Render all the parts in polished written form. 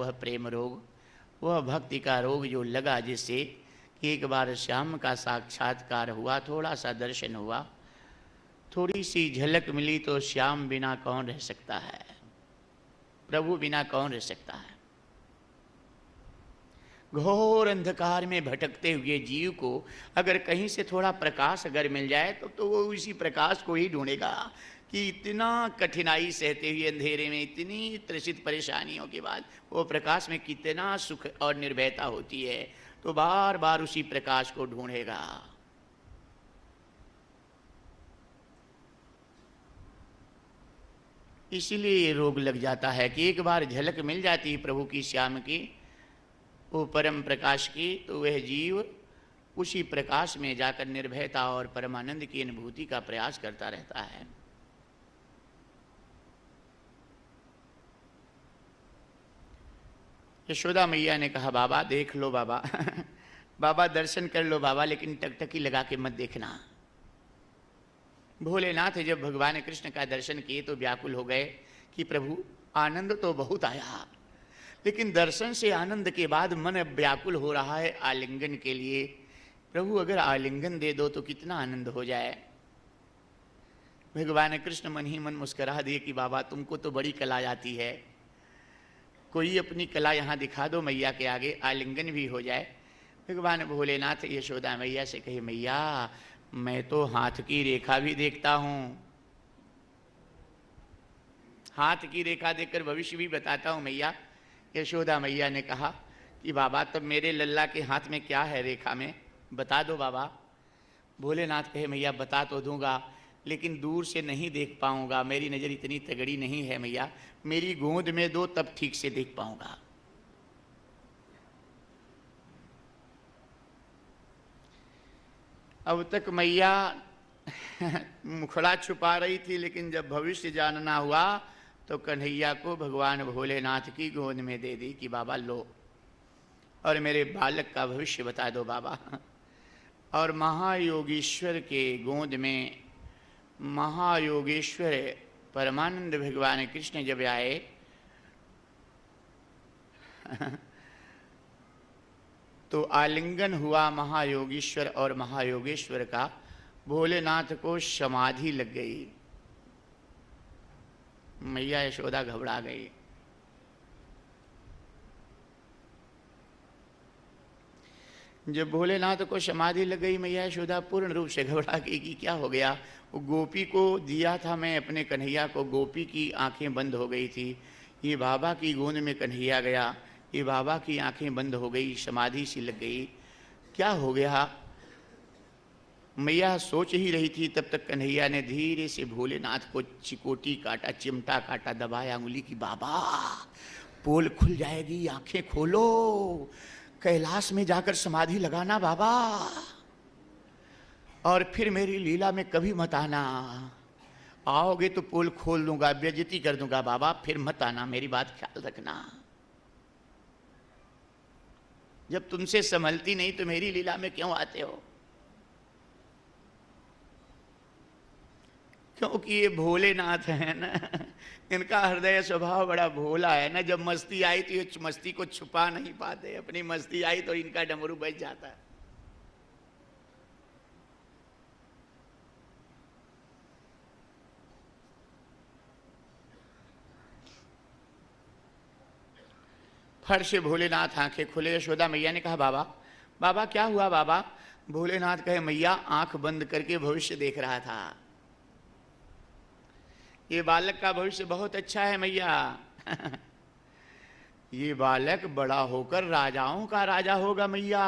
वह प्रेम रोग, वह भक्ति का रोग जो लगा, जिससे कि एक बार श्याम का साक्षात्कार हुआ, थोड़ा सा दर्शन हुआ, थोड़ी सी झलक मिली, तो श्याम बिना कौन रह सकता है, प्रभु बिना कौन रह सकता है। घोर अंधकार में भटकते हुए जीव को अगर कहीं से थोड़ा प्रकाश अगर मिल जाए तो वो इसी प्रकाश को ही ढूंढेगा। कि इतना कठिनाई सहते हुए अंधेरे में, इतनी त्रसित परेशानियों के बाद वो प्रकाश में कितना सुख और निर्भयता होती है, तो बार बार उसी प्रकाश को ढूंढेगा। इसीलिए ये रोग लग जाता है कि एक बार झलक मिल जाती है प्रभु की, श्याम की, वो परम प्रकाश की, तो वह जीव उसी प्रकाश में जाकर निर्भयता और परमानंद की अनुभूति का प्रयास करता रहता है। यशोदा मैया ने कहा, बाबा देख लो बाबा बाबा दर्शन कर लो बाबा, लेकिन टकटकी लगा के मत देखना। भोलेनाथ जब भगवान कृष्ण का दर्शन किए तो व्याकुल हो गए कि प्रभु आनंद तो बहुत आया, लेकिन दर्शन से आनंद के बाद मन व्याकुल हो रहा है आलिंगन के लिए। प्रभु अगर आलिंगन दे दो तो कितना आनंद हो जाए। भगवान कृष्ण मन ही मन मुस्कुरा दिए कि बाबा तुमको तो बड़ी कला आती है, कोई अपनी कला यहाँ दिखा दो मैया के आगे, आलिंगन भी हो जाए। भगवान भोलेनाथ यशोदा मैया से कहे, मैया मैं तो हाथ की रेखा भी देखता हूँ, हाथ की रेखा देखकर भविष्य भी बताता हूँ मैया। यशोदा मैया ने कहा कि बाबा तब मेरे लल्ला के हाथ में क्या है रेखा में, बता दो बाबा। भोलेनाथ कहे, मैया बता तो दूंगा, लेकिन दूर से नहीं देख पाऊंगा, मेरी नज़र इतनी तगड़ी नहीं है मैया, मेरी गोद में दो तब ठीक से देख पाऊंगा। अब तक मैया मुखड़ा छुपा रही थी, लेकिन जब भविष्य जानना हुआ तो कन्हैया को भगवान भोलेनाथ की गोद में दे दी कि बाबा लो, और मेरे बालक का भविष्य बता दो बाबा। और महायोगीश्वर के गोद में महायोगेश्वर परमानंद भगवान कृष्ण जब आए तो आलिंगन हुआ महायोगीश्वर और महायोगेश्वर का। भोलेनाथ को समाधि लग गई, मैया यशोदा घबरा गई। जब भोलेनाथ को समाधि लग गई, मैया यशोदा पूर्ण रूप से घबरा गई कि क्या हो गया। वो गोपी को दिया था मैं अपने कन्हैया को, गोपी की आंखें बंद हो गई थी, ये बाबा की गोद में कन्हैया गया, ये बाबा की आंखें बंद हो गई, समाधि सी लग गई, क्या हो गया। मैया सोच ही रही थी, तब तक कन्हैया ने धीरे से भोलेनाथ को चिकोटी काटा, चिमटा काटा, दबाया उंगली की, बाबा पोल खुल जाएगी, आंखें खोलो, कैलाश में जाकर समाधि लगाना बाबा, और फिर मेरी लीला में कभी मत आना, आओगे तो पोल खोल दूंगा, बेइज्जती कर दूंगा बाबा, फिर मत आना, मेरी बात ख्याल रखना। जब तुमसे संभलती नहीं तो मेरी लीला में क्यों आते हो। क्योंकि ये भोलेनाथ है ना, इनका हृदय स्वभाव बड़ा भोला है ना। जब मस्ती आई तो ये मस्ती को छुपा नहीं पाते, अपनी मस्ती आई तो इनका डमरू बज जाता है। फट से भोलेनाथ आंखें खुले। यशोदा मैया ने कहा, बाबा बाबा क्या हुआ बाबा। भोलेनाथ कहे, मैया आंख बंद करके भविष्य देख रहा था, ये बालक का भविष्य बहुत अच्छा है मैया ये बालक बड़ा होकर राजाओं का राजा होगा मैया,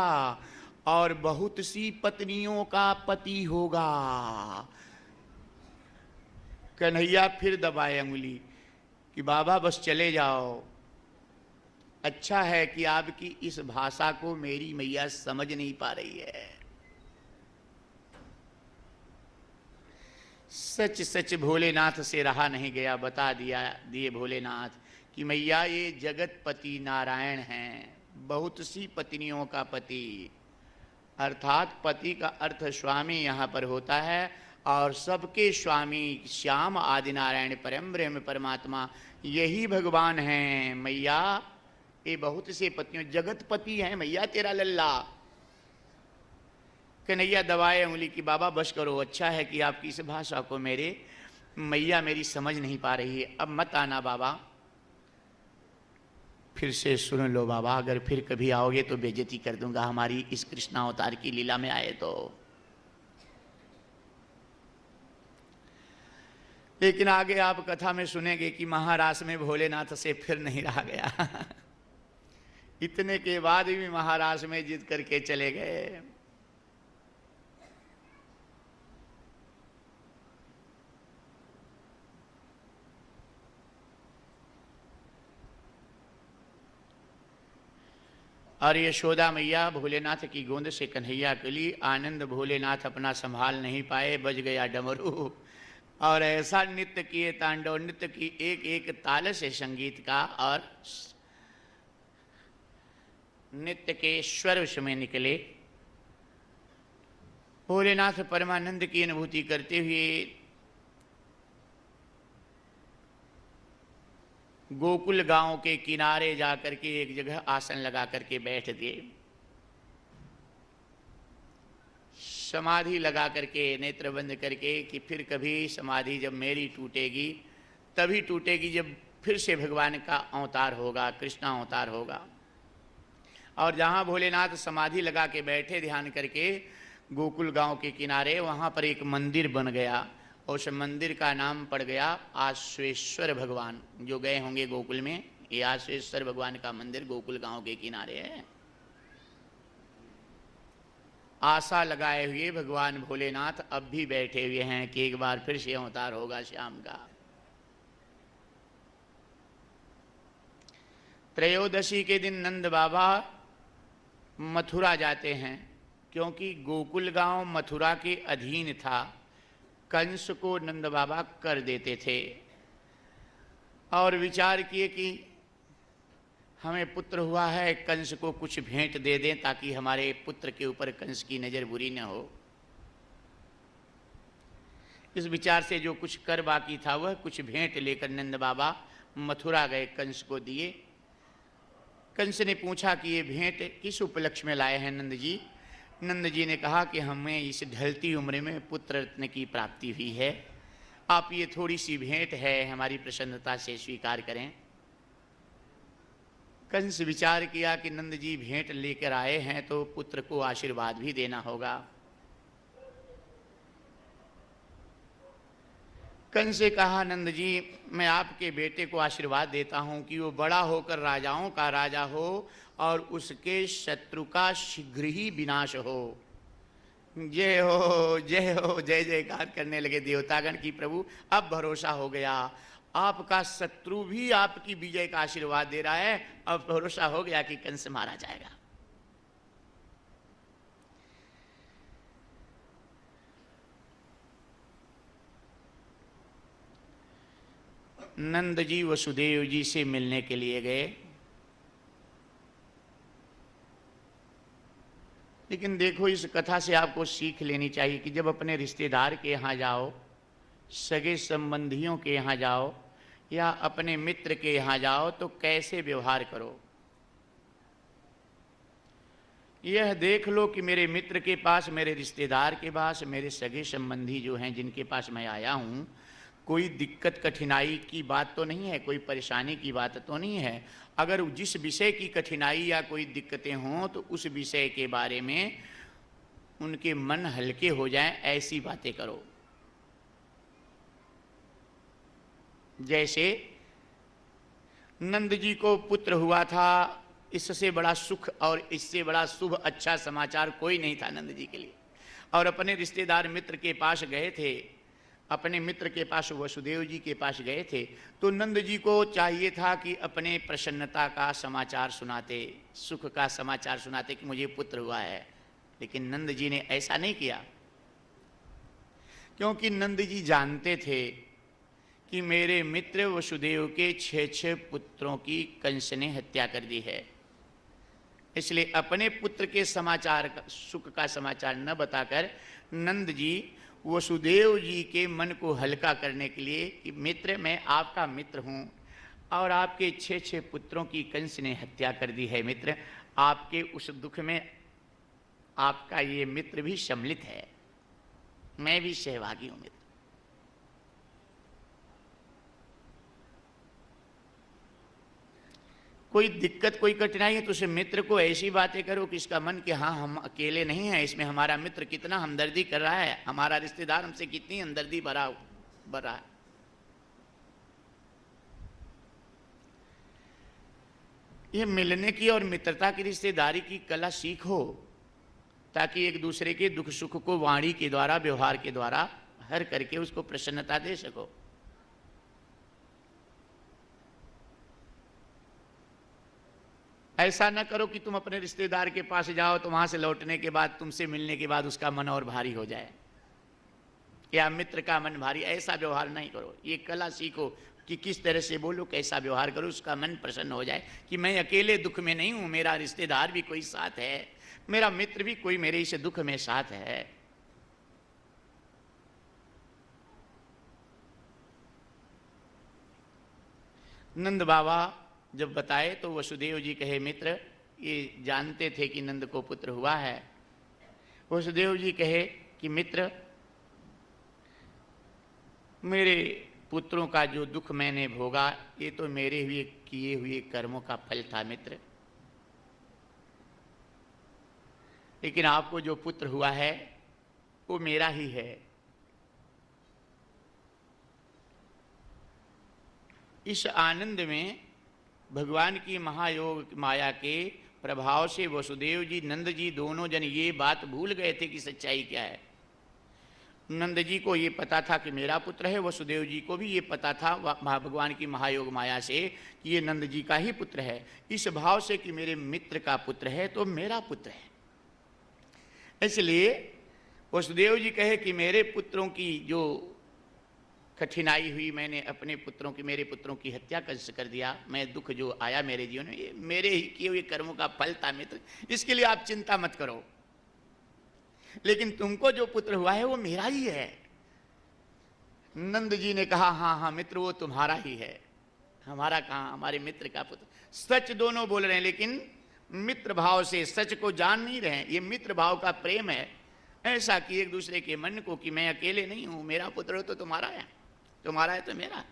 और बहुत सी पत्नियों का पति होगा। कन्हैया फिर दबाए अंगुली कि बाबा बस चले जाओ, अच्छा है कि आपकी इस भाषा को मेरी मैया समझ नहीं पा रही है। सच सच भोलेनाथ से रहा नहीं गया, बता दिए भोलेनाथ कि मैया ये जगतपति नारायण हैं, बहुत सी पत्नियों का पति, अर्थात पति का अर्थ स्वामी यहाँ पर होता है, और सबके स्वामी श्याम आदि नारायण परम ब्रह्म परमात्मा यही भगवान हैं। मैया ये बहुत से पतियों, जगतपति है मैया तेरा लल्ला। कन्हैया दबाए उंगली की, बाबा बस करो, अच्छा है कि आपकी इस भाषा को मेरे मैया मेरी समझ नहीं पा रही है, अब मत आना बाबा, फिर से सुन लो बाबा, अगर फिर कभी आओगे तो बेइज्जती कर दूंगा हमारी इस कृष्णावतार की लीला में आए तो। लेकिन आगे आप कथा में सुनेंगे कि महारास में भोलेनाथ से फिर नहीं रहा गया इतने के बाद भी महारास में जिद करके चले गए। और यशोदा मैया भोलेनाथ की गोंद से कन्हैया के लिए आनंद, भोलेनाथ अपना संभाल नहीं पाए, बज गया डमरू और ऐसा नृत्य किए, तांडव नृत्य की, एक एक ताल से संगीत का और नृत्य के स्वर उसमें निकले। भोलेनाथ परमानंद की अनुभूति करते हुए गोकुल गांव के किनारे जाकर के एक जगह आसन लगा करके बैठ गए, समाधि लगा करके, नेत्र बंद करके कि फिर कभी समाधि जब मेरी टूटेगी तभी टूटेगी जब फिर से भगवान का अवतार होगा, कृष्ण अवतार होगा। और जहाँ भोलेनाथ समाधि लगा के बैठे ध्यान करके गोकुल गांव के किनारे, वहाँ पर एक मंदिर बन गया। उस मंदिर का नाम पड़ गया आश्वेश्वर भगवान। जो गए होंगे गोकुल में, ये आश्वेश्वर भगवान का मंदिर गोकुल गांव के किनारे है। आशा लगाए हुए भगवान भोलेनाथ अब भी बैठे हुए हैं कि एक बार फिर से अवतार होगा श्याम का। त्रयोदशी के दिन नंद बाबा मथुरा जाते हैं, क्योंकि गोकुल गांव मथुरा के अधीन था। कंस को नंद बाबा कर देते थे और विचार किए कि हमें पुत्र हुआ है, कंस को कुछ भेंट दे दें ताकि हमारे पुत्र के ऊपर कंस की नज़र बुरी न हो। इस विचार से जो कुछ कर बाकी था वह कुछ भेंट लेकर नंद बाबा मथुरा गए, कंस को दिए। कंस ने पूछा कि ये भेंट किस उपलक्ष्य में लाए हैं नंद जी? नंद जी ने कहा कि हमें इस ढलती उम्र में पुत्र रत्न की प्राप्ति हुई है, आप ये थोड़ी सी भेंट है हमारी प्रसन्नता से स्वीकार करें। कंस विचार किया कि नंद जी भेंट लेकर आए हैं तो पुत्र को आशीर्वाद भी देना होगा। कंस से कहा, नंद जी मैं आपके बेटे को आशीर्वाद देता हूं कि वो बड़ा होकर राजाओं का राजा हो और उसके शत्रु का शीघ्र ही विनाश हो। जय हो जय हो, जय जयकार करने लगे देवतागण की प्रभु अब भरोसा हो गया, आपका शत्रु भी आपकी विजय का आशीर्वाद दे रहा है, अब भरोसा हो गया कि कंस मारा जाएगा। नंद जी वसुदेव जी से मिलने के लिए गए, लेकिन देखो इस कथा से आपको सीख लेनी चाहिए कि जब अपने रिश्तेदार के यहाँ जाओ, सगे संबंधियों के यहाँ जाओ या अपने मित्र के यहाँ जाओ तो कैसे व्यवहार करो। यह देख लो कि मेरे मित्र के पास, मेरे रिश्तेदार के पास, मेरे सगे संबंधी जो हैं जिनके पास मैं आया हूँ, कोई दिक्कत कठिनाई की बात तो नहीं है, कोई परेशानी की बात तो नहीं है। अगर जिस विषय की कठिनाई या कोई दिक्कतें हों तो उस विषय के बारे में उनके मन हल्के हो जाएं, ऐसी बातें करो। जैसे नंद जी को पुत्र हुआ था, इससे बड़ा सुख और इससे बड़ा शुभ अच्छा समाचार कोई नहीं था नंद जी के लिए, और अपने रिश्तेदार मित्र के पास गए थे, अपने मित्र के पास वसुदेव जी के पास गए थे, तो नंद जी को चाहिए था कि अपने प्रसन्नता का समाचार सुनाते, सुख का समाचार सुनाते कि मुझे पुत्र हुआ है। लेकिन नंद जी ने ऐसा नहीं किया, क्योंकि नंद जी जानते थे कि मेरे मित्र वसुदेव के 6 पुत्रों की कंस ने हत्या कर दी है, इसलिए अपने पुत्र के समाचार का, सुख का समाचार न बताकर नंद जी वसुदेव जी के मन को हल्का करने के लिए कि मित्र मैं आपका मित्र हूँ, और आपके 6 पुत्रों की कंस ने हत्या कर दी है मित्र। आपके उस दुख में आपका ये मित्र भी सम्मिलित है, मैं भी सहभागी हूं मित्र। कोई दिक्कत कोई कठिनाई है तो उसे मित्र को ऐसी बातें करो कि इसका मन कि हाँ हम अकेले नहीं हैं, इसमें हमारा मित्र कितना हमदर्दी कर रहा है, हमारा रिश्तेदार हमसे कितनी हमदर्दी भरा है। ये मिलने की और मित्रता की रिश्तेदारी की कला सीखो, ताकि एक दूसरे के दुख सुख को वाणी के द्वारा व्यवहार के द्वारा हर करके उसको प्रसन्नता दे सको। ऐसा न करो कि तुम अपने रिश्तेदार के पास जाओ तो वहां से लौटने के बाद तुमसे मिलने के बाद उसका मन और भारी हो जाए, या मित्र का मन भारी, ऐसा व्यवहार नहीं करो। ये कला सीखो कि किस तरह से बोलो, कैसा व्यवहार करो, उसका मन प्रसन्न हो जाए कि मैं अकेले दुख में नहीं हूं, मेरा रिश्तेदार भी कोई साथ है, मेरा मित्र भी कोई मेरे इस दुख में साथ है। नंद बाबा जब बताए तो वसुदेव जी कहे मित्र ये जानते थे कि नंद को पुत्र हुआ है। वसुदेव जी कहे कि मित्र मेरे पुत्रों का जो दुख मैंने भोगा ये तो मेरे हुए किए हुए कर्मों का फल था मित्र, लेकिन आपको जो पुत्र हुआ है वो मेरा ही है। इस आनंद में भगवान की महायोग माया के प्रभाव से वसुदेव जी नंद जी दोनों जन ये बात भूल गए थे कि सच्चाई क्या है। नंद जी को ये पता था कि मेरा पुत्र है, वसुदेव जी को भी ये पता था भगवान की महायोग माया से कि ये नंद जी का ही पुत्र है। इस भाव से कि मेरे मित्र का पुत्र है तो मेरा पुत्र है, इसलिए वसुदेव जी कहे कि मेरे पुत्रों की जो कठिनाई हुई, मैंने अपने पुत्रों की, मेरे पुत्रों की हत्या कर दिया, मैं दुख जो आया मेरे जीवन में ये मेरे ही किए हुए कर्मों का फल था मित्र, इसके लिए आप चिंता मत करो, लेकिन तुमको जो पुत्र हुआ है वो मेरा ही है। नंद जी ने कहा हाँ हाँ मित्र वो तुम्हारा ही है, हमारा कहाँ, हमारे मित्र का पुत्र। सच दोनों बोल रहे हैं लेकिन मित्र भाव से, सच को जान नहीं रहे हैं, ये मित्र भाव का प्रेम है। ऐसा कि एक दूसरे के मन को कि मैं अकेले नहीं हूं, मेरा पुत्र हो तो तुम्हारा है, तुम्हारा है तो मेरा।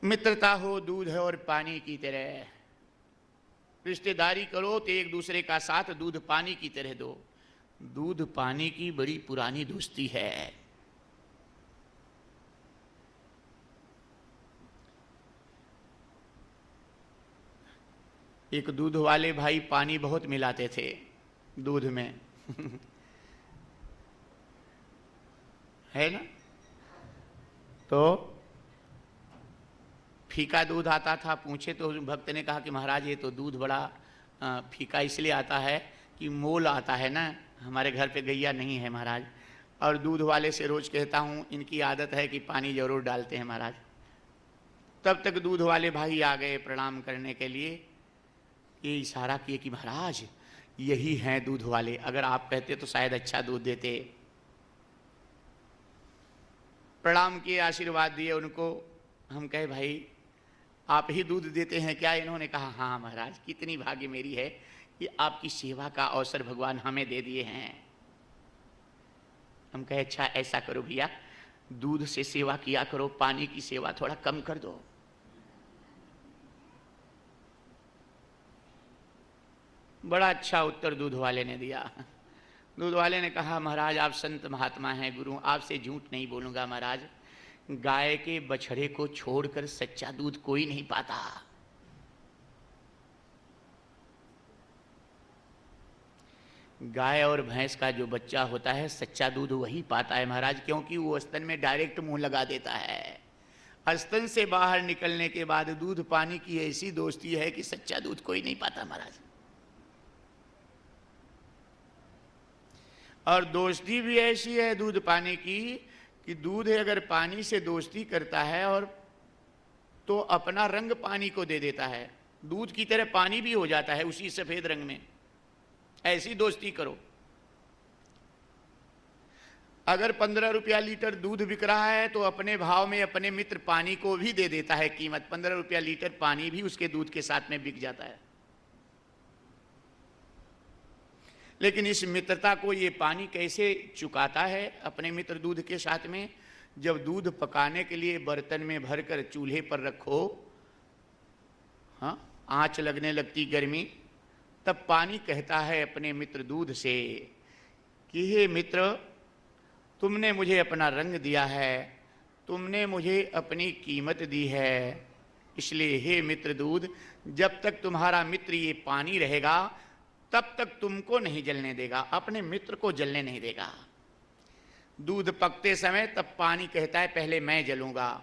मित्रता हो दूध है और पानी की तरह, रिश्तेदारी करो तो एक दूसरे का साथ दूध पानी की तरह दो। दूध पानी की बड़ी पुरानी दोस्ती है। एक दूध वाले भाई पानी बहुत मिलाते थे दूध में है ना, तो फीका दूध आता था। पूछे तो भक्त ने कहा कि महाराज ये तो दूध बड़ा फीका इसलिए आता है कि मोल आता है ना, हमारे घर पे गैया नहीं है महाराज, और दूध वाले से रोज कहता हूँ इनकी आदत है कि पानी जरूर डालते हैं महाराज। तब तक दूध वाले भाई आ गए प्रणाम करने के लिए, ये इशारा किए कि महाराज यही हैं दूध वाले, अगर आप कहते तो शायद अच्छा दूध देते। प्रणाम किए, आशीर्वाद दिए उनको। हम कहे भाई आप ही दूध देते हैं क्या? इन्होंने कहा हाँ महाराज, कितनी भाग्य मेरी है कि आपकी सेवा का अवसर भगवान हमें दे दिए हैं। हम कहे अच्छा ऐसा करो भैया, दूध से सेवा किया करो, पानी की सेवा थोड़ा कम कर दो। बड़ा अच्छा उत्तर दूध वाले ने दिया। दूध वाले ने कहा महाराज आप संत महात्मा हैं, गुरु, आपसे झूठ नहीं बोलूंगा महाराज, गाय के बछड़े को छोड़कर सच्चा दूध कोई नहीं पाता। गाय और भैंस का जो बच्चा होता है सच्चा दूध वही पाता है महाराज, क्योंकि वो स्तन में डायरेक्ट मुंह लगा देता है। स्तन से बाहर निकलने के बाद दूध पानी की ऐसी दोस्ती है कि सच्चा दूध कोई नहीं पाता महाराज। और दोस्ती भी ऐसी है दूध पानी की कि दूध अगर पानी से दोस्ती करता है और तो अपना रंग पानी को दे देता है, दूध की तरह पानी भी हो जाता है उसी सफेद रंग में। ऐसी दोस्ती करो। अगर 15 रुपया लीटर दूध बिक रहा है तो अपने भाव में अपने मित्र पानी को भी दे देता है कीमत। 15 रुपया लीटर पानी भी उसके दूध के साथ में बिक जाता है। लेकिन इस मित्रता को ये पानी कैसे चुकाता है अपने मित्र दूध के साथ में? जब दूध पकाने के लिए बर्तन में भरकर चूल्हे पर रखो, हाँ, आंच लगने लगती गर्मी, तब पानी कहता है अपने मित्र दूध से कि हे मित्र, तुमने मुझे अपना रंग दिया है, तुमने मुझे अपनी कीमत दी है, इसलिए हे मित्र दूध, जब तक तुम्हारा मित्र ये पानी रहेगा तब तक तुमको नहीं जलने देगा, अपने मित्र को जलने नहीं देगा। दूध पकते समय तब पानी कहता है पहले मैं जलूंगा,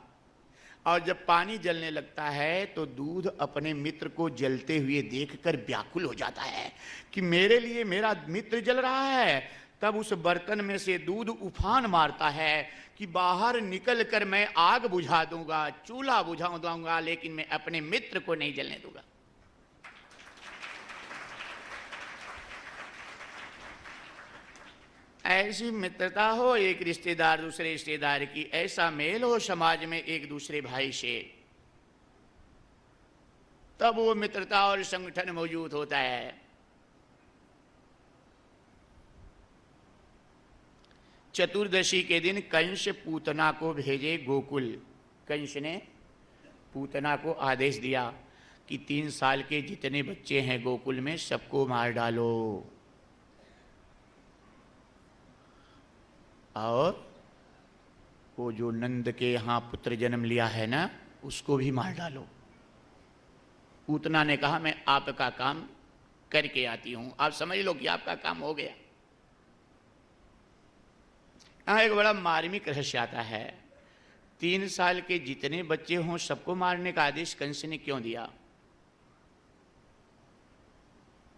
और जब पानी जलने लगता है तो दूध अपने मित्र को जलते हुए देखकर व्याकुल हो जाता है कि मेरे लिए मेरा मित्र जल रहा है। तब उस बर्तन में से दूध उफान मारता है कि बाहर निकल कर मैं आग बुझा दूंगा, चूल्हा बुझा दूंगा, लेकिन मैं अपने मित्र को नहीं जलने दूंगा। ऐसी मित्रता हो एक रिश्तेदार दूसरे रिश्तेदार की, ऐसा मेल हो समाज में एक दूसरे भाई से, तब वो मित्रता और संगठन मौजूद होता है। चतुर्दशी के दिन कंस पूतना को भेजे गोकुल। कंस ने पूतना को आदेश दिया कि 3 साल के जितने बच्चे हैं गोकुल में सबको मार डालो, और वो जो नंद के यहाँ पुत्र जन्म लिया है ना, उसको भी मार डालो। पूतना ने कहा मैं आपका काम करके आती हूं, आप समझ लो कि आपका काम हो गया। यहाँ एक बड़ा मार्मिक रहस्य आता है। 3 साल के जितने बच्चे हों सबको मारने का आदेश कंस ने क्यों दिया?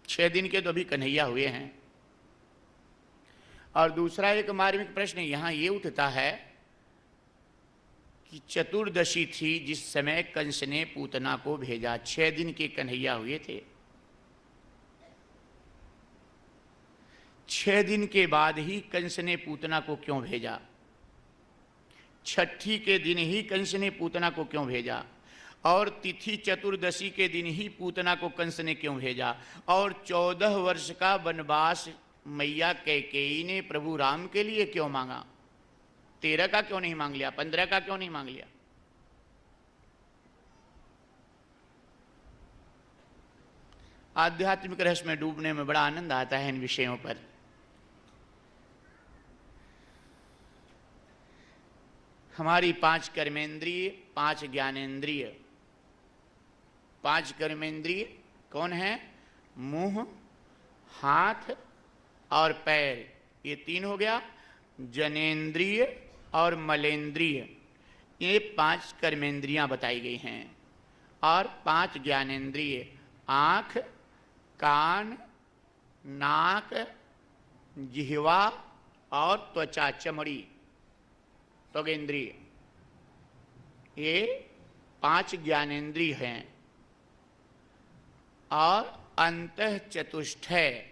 6 दिन के तो अभी कन्हैया हुए हैं। और दूसरा एक मार्मिक प्रश्न यहां ये उठता है कि चतुर्दशी थी जिस समय कंस ने पूतना को भेजा, 6 दिन के कन्हैया हुए थे। 6 दिन के बाद ही कंस ने पूतना को क्यों भेजा? छठी के दिन ही कंस ने पूतना को क्यों भेजा? और तिथि चतुर्दशी के दिन ही पूतना को कंस ने क्यों भेजा? और 14 वर्ष का वनवास मैया कैकेयी ने प्रभु राम के लिए क्यों मांगा? 13 का क्यों नहीं मांग लिया? 15 का क्यों नहीं मांग लिया? आध्यात्मिक रहस्य में डूबने में बड़ा आनंद आता है इन विषयों पर। हमारी 5 कर्मेंद्रिय, 5 ज्ञानेंद्रिय। 5 कर्मेंद्रिय कौन है? मुंह, हाथ और पैर, ये 3 हो गया। जनेन्द्रिय और मलेन्द्रिय, ये 5 कर्मेंद्रियां बताई गई हैं। और 5 ज्ञानेन्द्रिय, आँख, कान, नाक, जिह्वा और त्वचा, चमड़ी, त्वगेंद्रिय, ये 5 ज्ञानेन्द्रिय हैं। और अंतः चतुष्टय,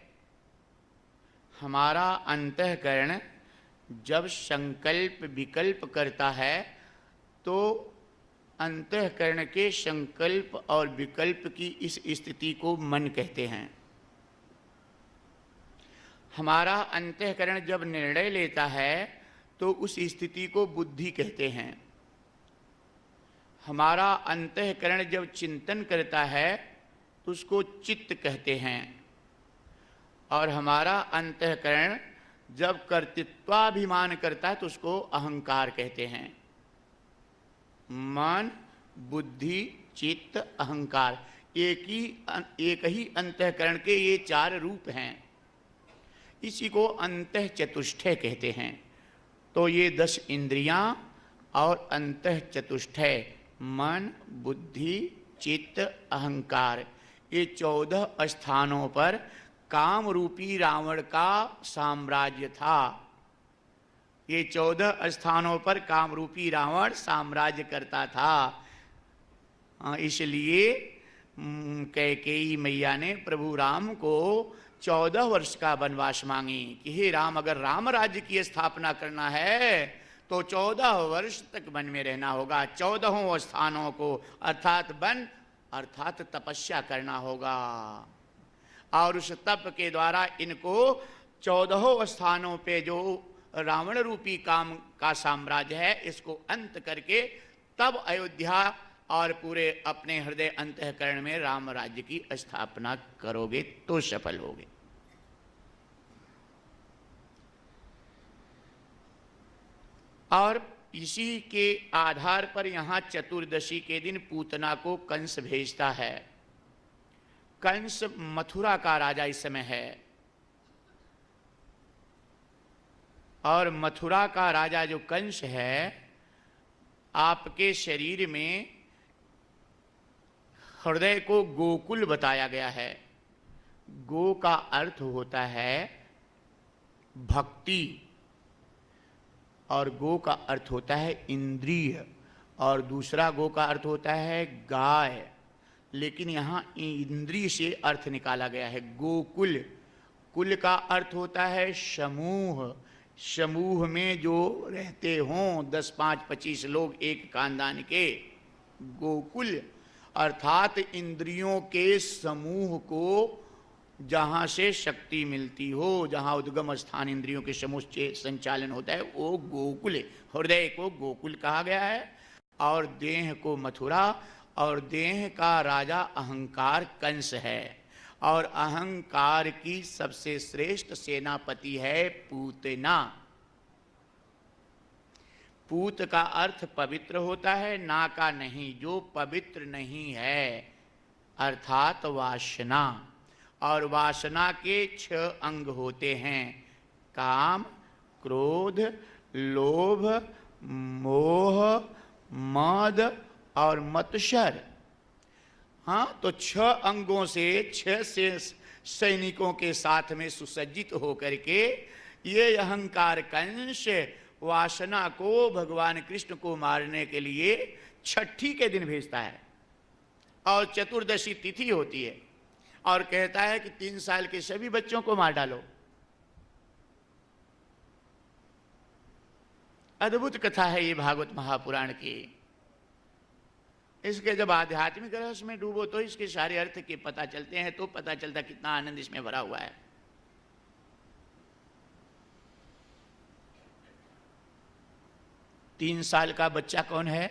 हमारा अंतःकरण जब संकल्प विकल्प करता है तो अंतःकरण के संकल्प और विकल्प की इस स्थिति को मन कहते हैं। हमारा अंतःकरण जब निर्णय लेता है तो उस स्थिति को बुद्धि कहते हैं। हमारा अंतःकरण जब चिंतन करता है तो उसको चित्त कहते हैं। और हमारा अंतःकरण जब कर्तृत्वाभिमान करता है तो उसको अहंकार कहते हैं। मन, बुद्धि, चित्त, अहंकार, एक ही अंतःकरण के ये 4 रूप हैं। इसी को अंतः चतुष्टय कहते हैं। तो ये 10 इंद्रियां और अंतः चतुष्टय, मन, बुद्धि, चित्त, अहंकार, ये 14 स्थानों पर काम रूपी रावण का साम्राज्य था। ये 14 स्थानों पर काम रूपी रावण साम्राज्य करता था। इसलिए कैकेयी मैया ने प्रभु राम को 14 वर्ष का वनवास मांगी कि हे राम, अगर राम राज्य की स्थापना करना है तो 14 वर्ष तक वन में रहना होगा। 14 स्थानों को अर्थात वन अर्थात तपस्या करना होगा, और उस तप के द्वारा इनको 14 स्थानों पे जो रावण रूपी काम का साम्राज्य है इसको अंत करके तब अयोध्या और पूरे अपने हृदय अंतःकरण में राम राज्य की स्थापना करोगे तो सफल होगे। और इसी के आधार पर यहां चतुर्दशी के दिन पूतना को कंस भेजता है। कंस मथुरा का राजा इस समय है, और मथुरा का राजा जो कंस है, आपके शरीर में हृदय को गोकुल बताया गया है। गो का अर्थ होता है भक्ति, और गो का अर्थ होता है इंद्रिय, और दूसरा गो का अर्थ होता है गाय। लेकिन यहाँ इंद्रिय से अर्थ निकाला गया है गोकुल। कुल का अर्थ होता है समूह, समूह में जो रहते हों 10, 5, 25 लोग एक खानदान के, गोकुल अर्थात इंद्रियों के समूह को जहाँ से शक्ति मिलती हो, जहाँ उद्गम स्थान इंद्रियों के समूह से संचालन होता है वो गोकुल है। हृदय को गोकुल कहा गया है, और देह को मथुरा, और देह का राजा अहंकार कंस है, और अहंकार की सबसे श्रेष्ठ सेनापति है पूतना। पूत का अर्थ पवित्र होता है, ना का नहीं, जो पवित्र नहीं है अर्थात वासना। और वासना के 6 अंग होते हैं, काम, क्रोध, लोभ, मोह, मद और मत्सर। हाँ, तो 6 अंगों से 6 से सैनिकों के साथ में सुसज्जित होकर के ये अहंकार कंस वासना को भगवान कृष्ण को मारने के लिए छठी के दिन भेजता है, और चतुर्दशी तिथि होती है, और कहता है कि 3 साल के सभी बच्चों को मार डालो। अद्भुत कथा है ये भागवत महापुराण की। इसके जब आध्यात्मिक रहस्य में डूबो तो इसके सारे अर्थ के पता चलते हैं, तो पता चलता कितना आनंद इसमें भरा हुआ है। तीन साल का बच्चा कौन है?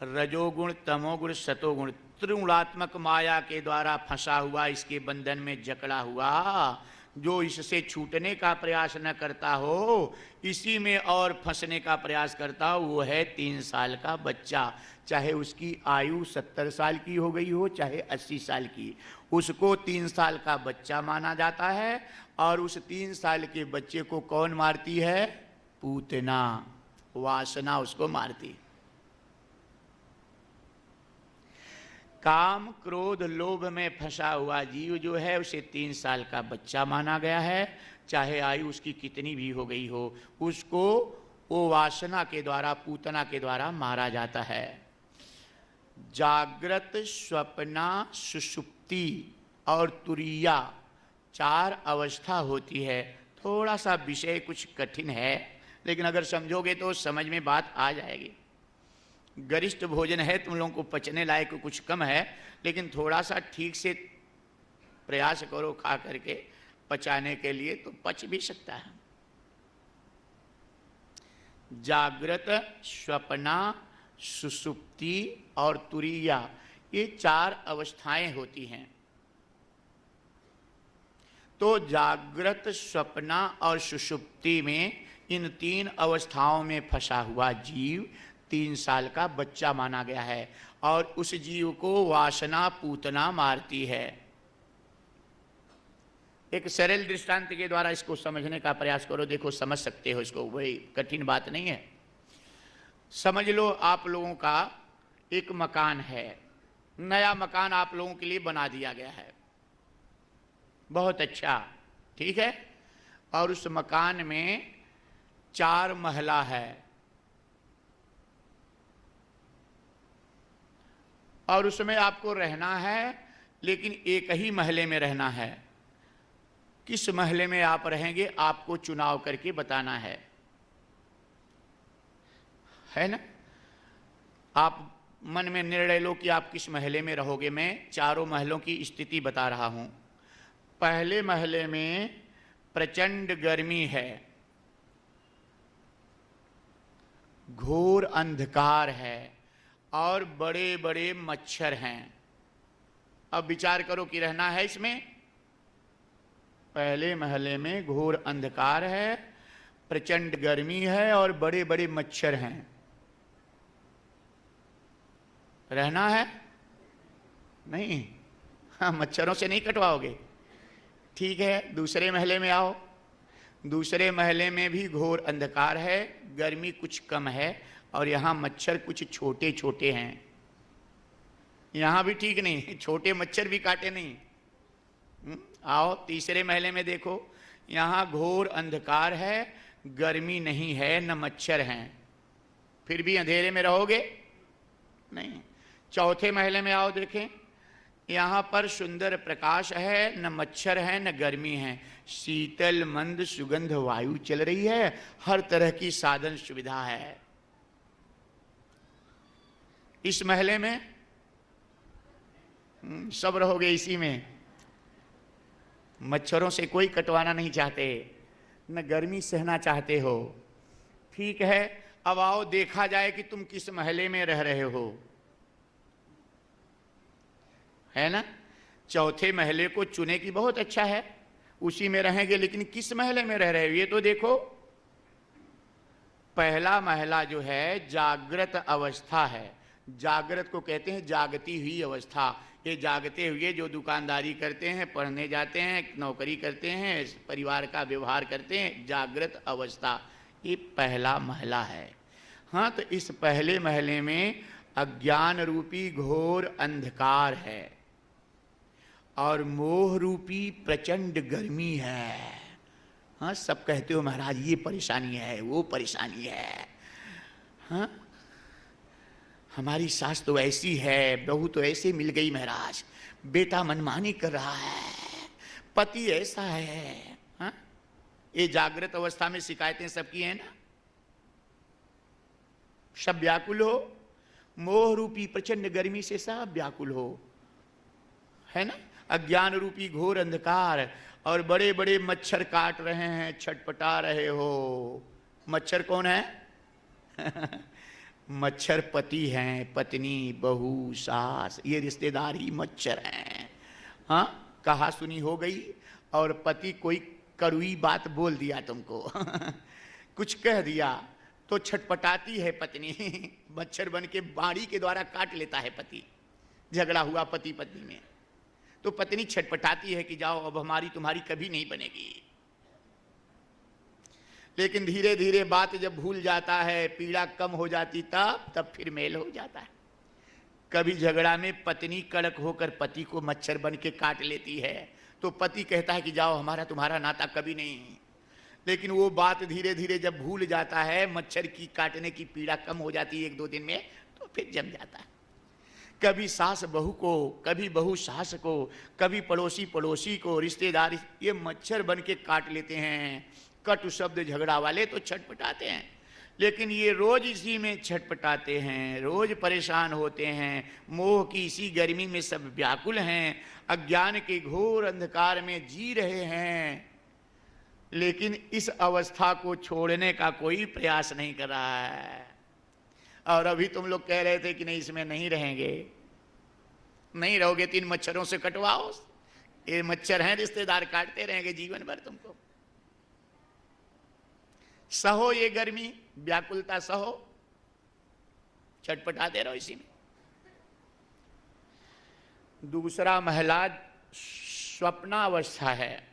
रजोगुण, तमोगुण, सतोगुण, त्रिगुणात्मक माया के द्वारा फंसा हुआ, इसके बंधन में जकड़ा हुआ, जो इससे छूटने का प्रयास न करता हो, इसी में और फंसने का प्रयास करता हो, वो है 3 साल का बच्चा। चाहे उसकी आयु 70 साल की हो गई हो, चाहे 80 साल की, उसको 3 साल का बच्चा माना जाता है। और उस 3 साल के बच्चे को कौन मारती है? पूतना, वासना उसको मारती। काम, क्रोध, लोभ में फंसा हुआ जीव जो है उसे 3 साल का बच्चा माना गया है, चाहे आयु उसकी कितनी भी हो गई हो, उसको वो वासना के द्वारा, पूतना के द्वारा मारा जाता है। जागृत, स्वप्ना, सुषुप्ति और तुरीया 4 अवस्था होती है। थोड़ा सा विषय कुछ कठिन है, लेकिन अगर समझोगे तो समझ में बात आ जाएगी। गरिष्ठ भोजन है, तुम लोगों को पचने लायक कुछ कम है, लेकिन थोड़ा सा ठीक से प्रयास करो खा करके पचाने के लिए, तो पच भी सकता है। जागृत, स्वप्ना, सुषुप्ति और तुरीया, ये 4 अवस्थाएं होती हैं। तो जागृत, स्वप्ना और सुषुप्ति में, इन 3 अवस्थाओं में फंसा हुआ जीव 3 साल का बच्चा माना गया है, और उस जीव को वासना, पूतना मारती है। एक सरल दृष्टांत के द्वारा इसको समझने का प्रयास करो, देखो समझ सकते हो इसको, वही कठिन बात नहीं है। समझ लो आप लोगों का एक मकान है, नया मकान आप लोगों के लिए बना दिया गया है, बहुत अच्छा, ठीक है। और उस मकान में 4 महला है, और उसमें आपको रहना है, लेकिन एक ही महले में रहना है। किस महले में आप रहेंगे आपको चुनाव करके बताना है ना। आप मन में निर्णय लो कि आप किस महले में रहोगे। मैं चारों महलों की स्थिति बता रहा हूं। पहले महले में प्रचंड गर्मी है, घोर अंधकार है और बड़े बड़े मच्छर हैं। अब विचार करो कि रहना है इसमें। पहले महले में घोर अंधकार है, प्रचंड गर्मी है और बड़े बड़े मच्छर हैं। रहना है? नहीं, हाँ, मच्छरों से नहीं कटवाओगे। ठीक है, दूसरे महले में आओ। दूसरे महले में भी घोर अंधकार है, गर्मी कुछ कम है और यहां मच्छर कुछ छोटे छोटे हैं। यहां भी ठीक नहीं, छोटे मच्छर भी काटे नहीं। आओ तीसरे महले में देखो, यहां घोर अंधकार है, गर्मी नहीं है, न मच्छर हैं, फिर भी अंधेरे में रहोगे नहीं। चौथे महले में आओ, देखें, यहां पर सुंदर प्रकाश है, न मच्छर है न गर्मी है, शीतल मंद सुगंध वायु चल रही है, हर तरह की साधन सुविधा है। इस महले में सब रहोगे इसी में। मच्छरों से कोई कटवाना नहीं चाहते, न गर्मी सहना चाहते हो। ठीक है, अब आओ देखा जाए कि तुम किस महले में रह रहे हो, है ना। चौथे महले को चुने की बहुत अच्छा है, उसी में रहेंगे, लेकिन किस महले में रह रहे हो ये तो देखो। पहला महला जो है जागृत अवस्था है। जागृत को कहते हैं जागती हुई अवस्था। ये जागते हुए जो दुकानदारी करते हैं, पढ़ने जाते हैं, नौकरी करते हैं, परिवार का व्यवहार करते हैं, जागृत अवस्था, ये पहला महला है। हाँ, तो इस पहले महले में अज्ञान रूपी घोर अंधकार है और मोह रूपी प्रचंड गर्मी है। हाँ, सब कहते हो महाराज ये परेशानी है, वो परेशानी है। हाँ, हमारी सास तो ऐसी है, बहू तो ऐसे मिल गई महाराज, बेटा मनमानी कर रहा है, पति ऐसा है। हाँ, ये जागृत अवस्था में शिकायतें सबकी हैं ना। सब व्याकुल हो, मोह रूपी प्रचंड गर्मी से सब व्याकुल हो, है ना। अज्ञान रूपी घोर अंधकार और बड़े बड़े मच्छर काट रहे हैं, छटपटा रहे हो। मच्छर कौन है? मच्छर पति हैं, पत्नी, बहू, सास, ये रिश्तेदार ही मच्छर हैं। हाँ, कहा सुनी हो गई और पति कोई कड़वी बात बोल दिया तुमको कुछ कह दिया तो छटपटाती है पत्नी मच्छर बन के बाड़ी के द्वारा काट लेता है पति। झगड़ा हुआ पति पत्नी में तो पत्नी छटपटाती है कि जाओ अब हमारी तुम्हारी कभी नहीं बनेगी। लेकिन धीरे धीरे बात जब भूल जाता है, पीड़ा कम हो जाती, तब फिर मेल हो जाता है। कभी झगड़ा में पत्नी कड़क होकर पति को मच्छर बन के काट लेती है तो पति कहता है कि जाओ हमारा तुम्हारा नाता कभी नहीं। लेकिन वो बात धीरे धीरे जब भूल जाता है, मच्छर की काटने की पीड़ा कम हो जाती है एक दो दिन में, तो फिर जम जाता है। कभी सास बहू को, कभी बहू सास को, कभी पड़ोसी पड़ोसी को, रिश्तेदार ये मच्छर बन के काट लेते हैं। कटु शब्द झगड़ा वाले तो छटपटाते हैं, लेकिन ये रोज इसी में छटपटाते हैं, रोज परेशान होते हैं। मोह की इसी गर्मी में सब व्याकुल हैं, अज्ञान के घोर अंधकार में जी रहे हैं, लेकिन इस अवस्था को छोड़ने का कोई प्रयास नहीं कर रहा है। और अभी तुम लोग कह रहे थे कि नहीं इसमें नहीं रहेंगे, नहीं रहोगे, 3 मच्छरों से कटवाओ। ये मच्छर हैं, रिश्तेदार काटते रहेंगे जीवन भर तुमको। सहो ये गर्मी, व्याकुलता सहो, छटपटाते रहो इसी में। दूसरा महला स्वप्नावस्था है।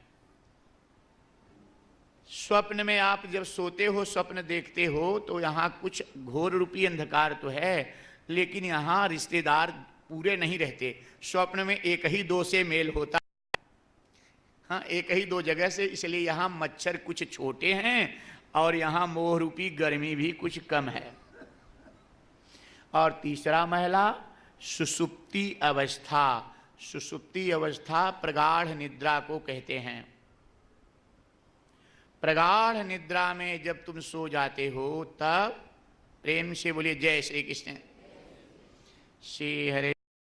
स्वप्न में आप जब सोते हो, स्वप्न देखते हो, तो यहां कुछ घोर रूपी अंधकार तो है, लेकिन यहां रिश्तेदार पूरे नहीं रहते। स्वप्न में एक ही दो से मेल होता है, हाँ, एक ही दो जगह से, इसलिए यहां मच्छर कुछ छोटे हैं और यहां मोह रूपी गर्मी भी कुछ कम है। और तीसरा महला सुसुप्ति अवस्था, सुसुप्ति अवस्था प्रगाढ़ निद्रा को कहते हैं। प्रगाढ़ निद्रा में जब तुम सो जाते हो तब प्रेम से बोलिए जय श्री कृष्ण। श्री हरे